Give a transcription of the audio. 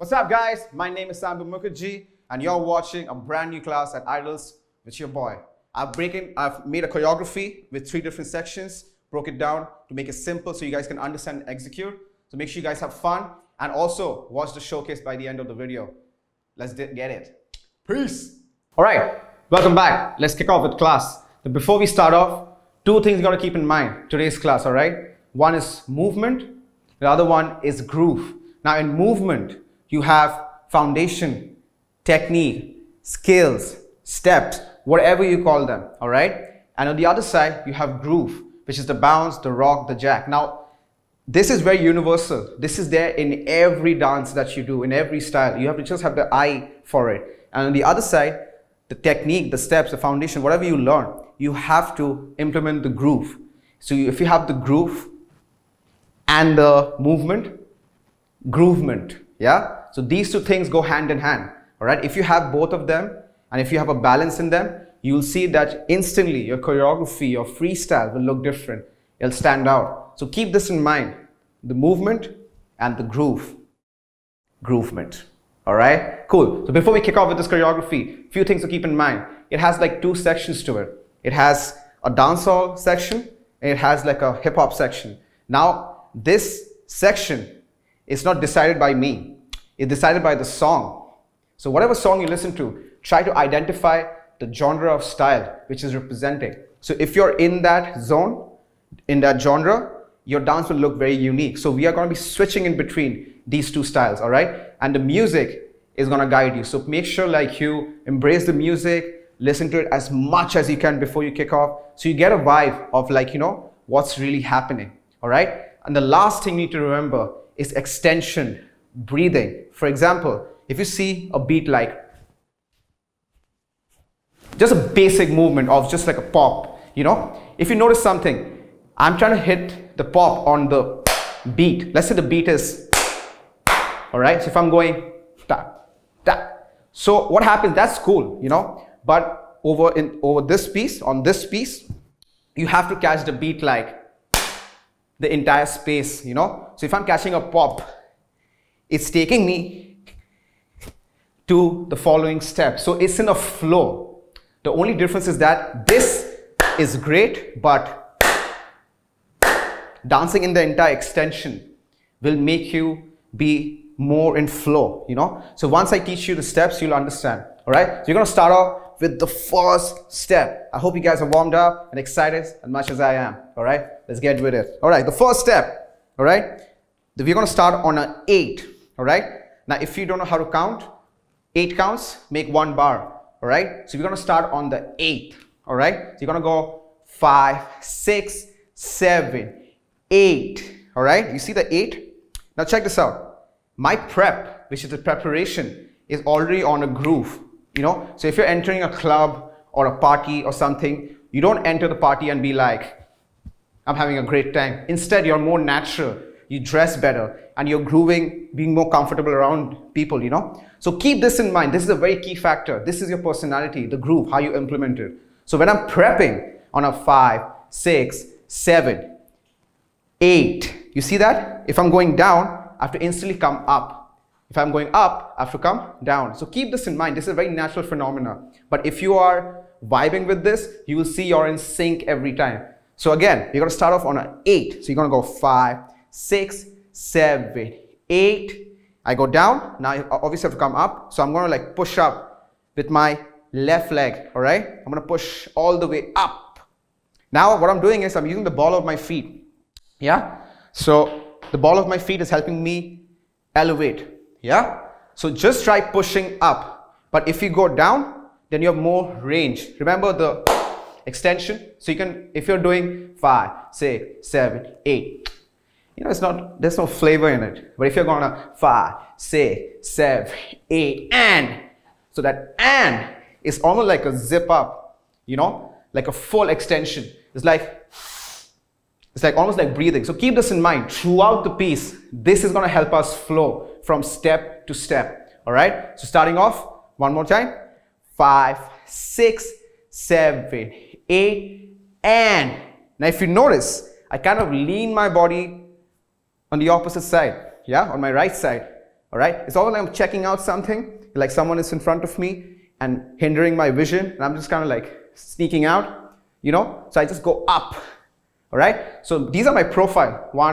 What's up, guys? My name is Sambo Mukherjee, and you're watching a brand new class at IDALS with your boy. I've made a choreography with 3 different sections, broke it down to make it simple so you guys can understand and execute. So make sure you guys have fun and also watch the showcase by the end of the video. Let's get it. Peace. All right, welcome back. Let's kick off with class. But before we start off, 2 things you got to keep in mind today's class, all right? One is movement, the other one is groove. Now in movement, you have foundation, technique, skills, steps, whatever you call them, all right? And on the other side, you have groove, which is the bounce, the rock, the jack. Now, this is very universal. This is there in every dance that you do, in every style. You have to just have the eye for it. And on the other side, the technique, the steps, the foundation, whatever you learn, you have to implement the groove. So if you have the groove and the movement, groovement, yeah? So these 2 things go hand in hand, all right? If you have both of them and if you have a balance in them, you'll see that instantly your choreography, your freestyle will look different. It'll stand out. So keep this in mind, the movement and the groovement, all right? Cool. So before we kick off with this choreography, few things to keep in mind. It has like 2 sections to it. It has a dancehall section and it has like a hip hop section. Now, this section is not decided by me. It's decided by the song. So whatever song you listen to, try to identify the genre of style which is representing. So if you're in that zone, in that genre, your dance will look very unique. So we are going to be switching in between these 2 styles, all right? And the music is going to guide you. So make sure like you embrace the music, listen to it as much as you can before you kick off. So you get a vibe of like, you know, what's really happening, all right? And the last thing you need to remember is extension, breathing. For example, if you see a beat like just a basic movement of just like a pop, you know, if you notice something, I'm trying to hit the pop on the beat. Let's say the beat is, all right, so if I'm going ta, ta. So what happens, that's cool, you know, but over this piece, on this piece, you have to catch the beat like the entire space, you know. So if I'm catching a pop, it's taking me to the following step. So it's in a flow. The only difference is that this is great, but dancing in the entire extension will make you be more in flow, you know. So once I teach you the steps, you'll understand, all right? So you're going to start off with the first step. I hope you guys are warmed up and excited as much as I am, all right? Let's get with it. All right, the first step, all right? We're going to start on an 8, all right? Now, if you don't know how to count, 8 counts, make 1 bar, all right? So we're going to start on the 8th, all right? So you're going to go 5, 6, 7, 8, all right? You see the 8? Now check this out. My prep, which is the preparation, is already on a groove, you know? So if you're entering a club or a party or something, you don't enter the party and be like, I'm having a great time. Instead, you're more natural. You dress better and you're grooving, being more comfortable around people, you know. So keep this in mind. This is a very key factor. This is your personality, the groove, how you implement it. So when I'm prepping on a 5, 6, 7, 8, you see that? If I'm going down, I have to instantly come up. If I'm going up, I have to come down. So keep this in mind. This is a very natural phenomena. But if you are vibing with this, you will see you're in sync every time. So again, you're going to start off on an 8. So you're going to go 5, 6, 7, 8. I go down. Now I obviously have to come up. So I'm going to like push up with my left leg. All right. I'm going to push all the way up. Now what I'm doing is I'm using the ball of my feet. Yeah. So the ball of my feet is helping me elevate. Yeah. So just try pushing up. But if you go down, then you have more range. Remember the extension. So you can, if you're doing 5, 6, 7, 8, you know, it's not, there's no flavor in it. But if you're gonna 5, 6, 7, 8, and, so that and is almost like a zip up, you know, like a full extension. It's like almost like breathing. So keep this in mind throughout the piece. This is gonna help us flow from step to step. All right. So starting off, one more time, 5, 6, 7, 8, and. Now if you notice, I kind of lean my body on the opposite side, yeah, on my right side, all right? It's all like I'm checking out something, like someone is in front of me and hindering my vision, and I'm just kind of like sneaking out, you know? So I just go up, all right? So these are my profile. 1,